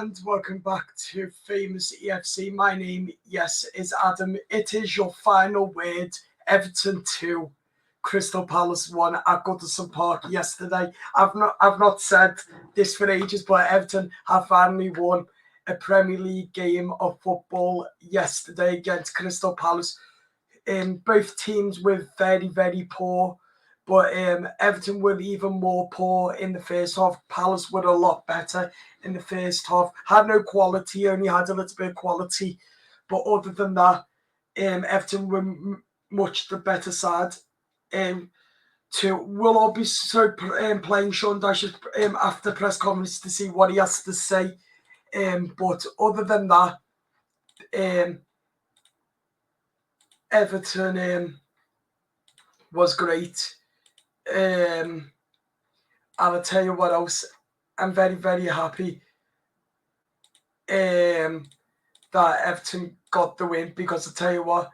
and welcome back to Famous EFC. My name, is Adam. It is your final word. Everton 2, Crystal Palace 1 at Goodison Park yesterday. I've not said this for ages, but Everton have finally won a Premier League game of football yesterday against Crystal Palace. Both teams were very, very poor. But Everton were even more poor in the first half. Palace were a lot better in the first half. Had no quality, only had a little bit of quality. But other than that, Everton were much the better side. We'll obviously playing Sean Dyche after press conference to see what he has to say. But other than that, Everton was great. And I'll tell you what else, I'm very, very happy that Everton got the win, because I tell you what,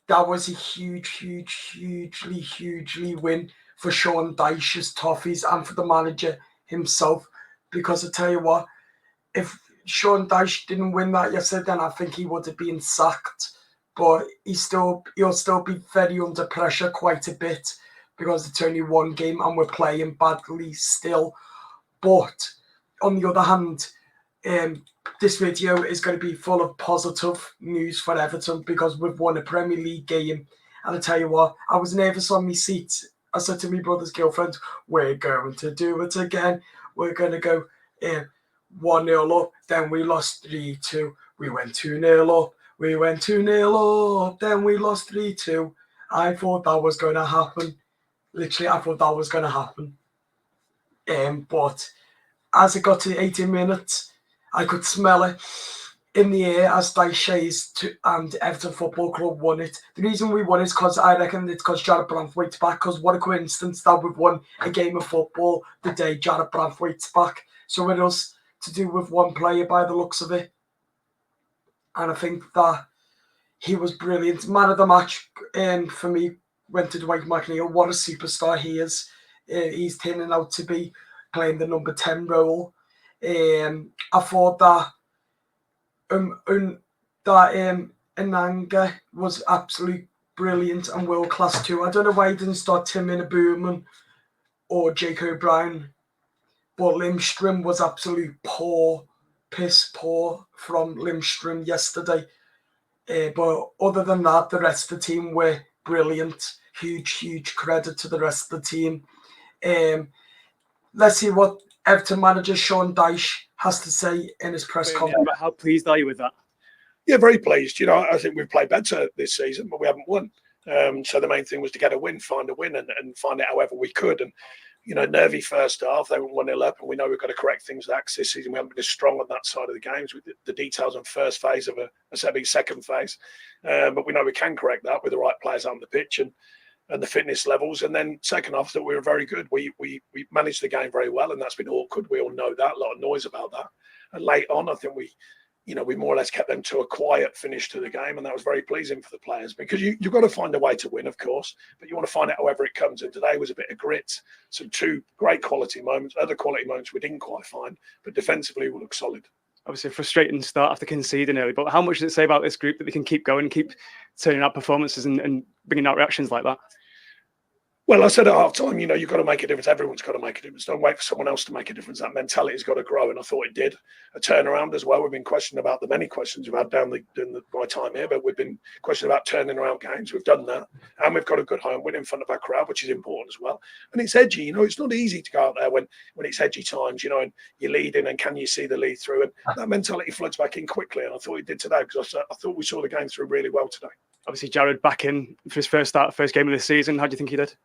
that was a hugely win for Sean Dyche's Toffees and for the manager himself, because I tell you what, if Sean Dyche didn't win that yesterday, then I think he would have been sacked, but he'll still be very under pressure quite a bit, because it's only one game and we're playing badly still. But on the other hand, this video is going to be full of positive news for Everton, because we've won a Premier League game. And I tell you what, I was nervous on my seat. I said to my brother's girlfriend, we're going to do it again. We're going to go 1-0 up, then we lost 3-2. We went 2-0 up. We went 2-0 up, then we lost 3-2. I thought that was going to happen. Literally, I thought that was going to happen. But as it got to 18 minutes, I could smell it in the air as Dyche's and Everton Football Club won it. The reason we won is because I reckon it's because Jarrad Branthwaite's back, because what a coincidence that we've won a game of football the day Jarrad Branthwaite's back. So it was to do with one player by the looks of it. And I think that he was brilliant. Man of the match for me went to Dwight McNeil. What a superstar he is. He's turning out to be playing the number 10 role. I thought that Ananga was absolutely brilliant and world class too. I don't know why he didn't start Tim Booman or Jake O'Brien, but Lindstrom was absolutely piss poor from Lindstrom yesterday. But other than that, the rest of the team were brilliant. Huge credit to the rest of the team. Let's see what Everton manager Sean Dyche has to say in his press conference. How pleased are you with that? Yeah, very pleased. I think we've played better this season, but we haven't won. So the main thing was to get a win, find a win, and find it however we could. And nervy first half, they were 1-0 up, and we know we've got to correct things like this season. We haven't been as strong on that side of the games with the details on first phase of a second phase. But we know we can correct that with the right players on the pitch and the fitness levels. And then second half, that we were very good. We managed the game very well, and that's been awkward. We all know that, a lot of noise about that. And late on, I think we more or less kept them to a quiet finish to the game, and that was very pleasing for the players, because you've got to find a way to win, of course, but you want to find it however it comes. And today was a bit of grit, some two great quality moments, other quality moments we didn't quite find, but defensively we look solid. Obviously a frustrating start after conceding early, but how much does it say about this group that they can keep going, keep turning out performances and bringing out reactions like that? Well, I said at half time, you've got to make a difference. Everyone's got to make a difference. Don't wait for someone else to make a difference. That mentality's got to grow, and I thought it did. A turnaround as well. We've been questioned about the many questions we've had during my time here, but we've been questioned about turning around games. We've done that, and we've got a good home win in front of our crowd, which is important as well. And it's edgy. It's not easy to go out there when it's edgy times, and you're leading, and can you see the lead through? And that mentality floods back in quickly, and I thought it did today, because I thought we saw the game through really well today. Obviously, Jarrad back in for his first game of the season. How do you think he did?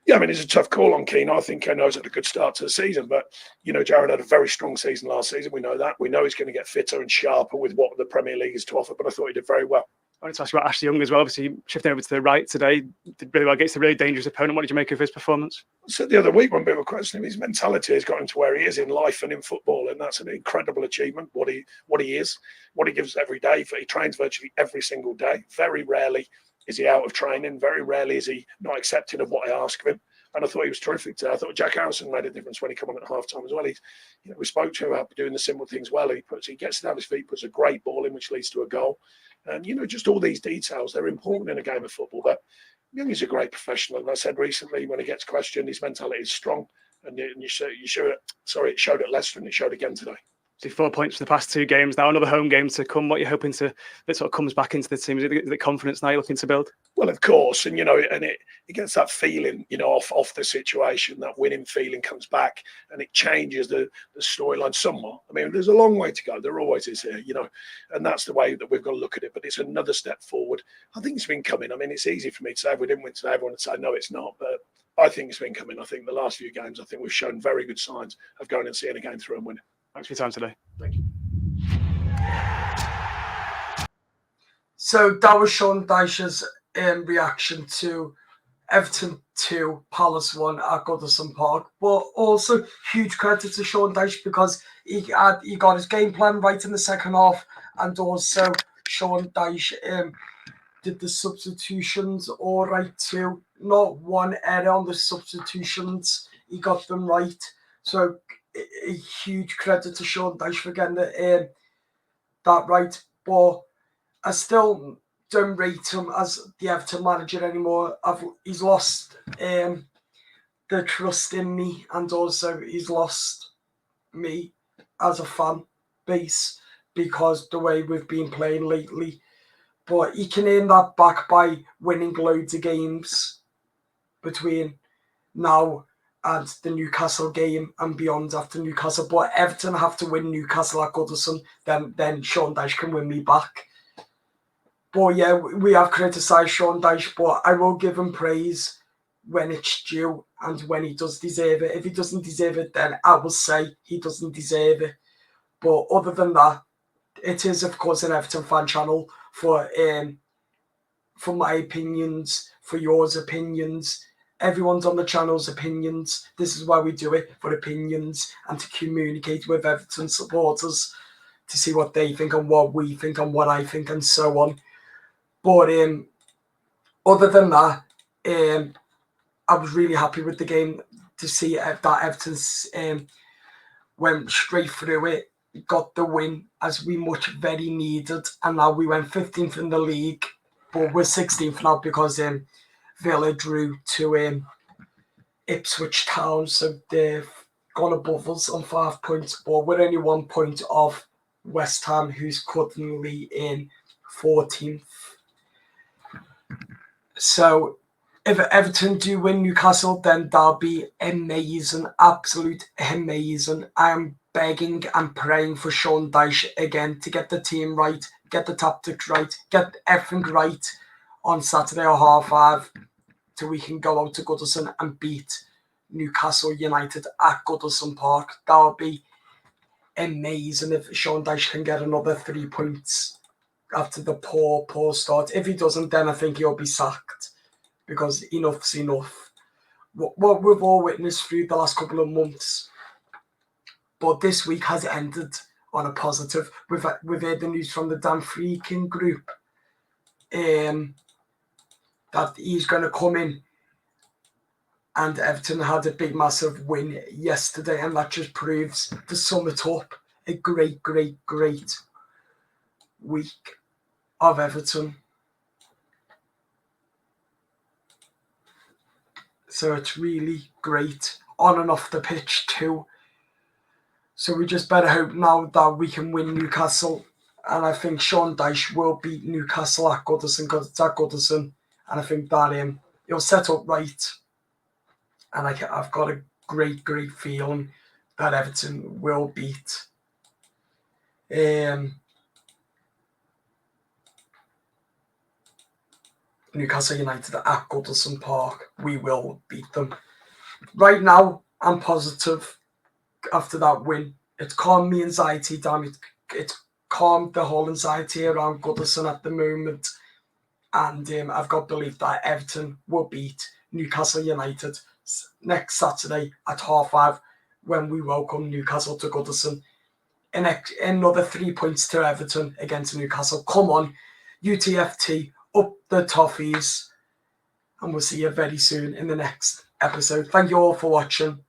Yeah, I mean, it's a tough call on Keane. I think Keane's had a good start to the season, but, Jarrad had a very strong season last season. We know that. We know he's going to get fitter and sharper with what the Premier League has to offer, but I thought he did very well. I wanted to ask you about Ashley Young as well. Obviously, shifting over to the right today, did really well against a really dangerous opponent. What did you make of his performance? I said the other week, one bit of a question, his mentality has got him to where he is in life and in football, and that's an incredible achievement, what he is, what he gives every day. He trains virtually every single day. Very rarely is he out of training. Very rarely is he not accepting of what I ask of him. And I thought he was terrific today. I thought Jack Harrison made a difference when he came on at half time as well. We spoke to him about doing the simple things well. He gets it down his feet, puts a great ball in, which leads to a goal. And, just all these details, they're important in a game of football. But Young is a great professional. And I said recently, when he gets questioned, his mentality is strong. And it showed at Leicester and it showed again today. So 4 points for the past 2 games. Now another home game to come. What are you hoping that sort of comes back into the team? Is it the confidence now you're looking to build? Well, of course, and it gets that feeling, off the situation. That winning feeling comes back, and it changes the storyline somewhat. I mean, there's a long way to go. There always is here, and that's the way that we've got to look at it. But it's another step forward. I think it's been coming. I mean, it's easy for me to say if we didn't win today, everyone would say no, it's not. But I think it's been coming. I think the last few games, I think we've shown very good signs of going and seeing a game through and winning. Thanks for your time today. Thank you. So that was Sean Dyche's reaction to Everton 2, Palace 1 at Goodison Park. But also huge credit to Sean Dyche because he got his game plan right in the second half, and also Sean Dyche did the substitutions all right too. Not one error on the substitutions. He got them right. So a huge credit to Sean Dyche for getting that right. But I still don't rate him as the Everton manager anymore. He's lost the trust in me, and also he's lost me as a fan base because the way we've been playing lately. But he can earn that back by winning loads of games between now and the Newcastle game and beyond after Newcastle. But Everton have to win Newcastle at Goodison, then Sean Dyche can win me back. But yeah, we have criticised Sean Dyche, but I will give him praise when it's due and when he does deserve it. If he doesn't deserve it, then I will say he doesn't deserve it. But other than that, it is, of course, an Everton fan channel for my opinions, for yours opinions. Everyone's on the channel's opinions. This is why we do it, for opinions and to communicate with Everton supporters to see what they think and what we think and what I think and so on. But other than that, I was really happy with the game to see that Everton went straight through it, got the win as we much very needed, and now we went 15th in the league, but we're 16th now because Villa drew to Ipswich Town, so they've gone above us on 5 points, but we're only 1 point off West Ham, who's currently in 14th. So if Everton do win Newcastle, then that'll be amazing, absolute amazing. I'm begging and praying for Sean Dyche again to get the team right, get the tactics right, get everything right on Saturday or 5:30 till we can go out to Goodison and beat Newcastle United at Goodison Park. That'll be amazing if Sean Dyche can get another 3 points after the poor start. If he doesn't, then I think he'll be sacked because enough's enough. What we've all witnessed through the last couple of months. But this week has ended on a positive. We've heard the news from the Dan Freakin group that he's going to come in, and Everton had a big, massive win yesterday, and that just proves, to sum it up, a great week of Everton. So it's really great on and off the pitch too. So we just better hope now that we can win Newcastle. And I think Sean Dyche will beat Newcastle at Goodison because it's at Goodison. And I think that he'll set up right. And I've got a great feeling that Everton will beat Newcastle United at Goodison Park. We will beat them. Right now, I'm positive after that win. It's calmed me anxiety down. It's calmed the whole anxiety around Goodison at the moment. And I've got belief that Everton will beat Newcastle United next Saturday at 5:30 when we welcome Newcastle to Goodison. Another 3 points to Everton against Newcastle. Come on, UTFT, up the toffees. And we'll see you very soon in the next episode. Thank you all for watching.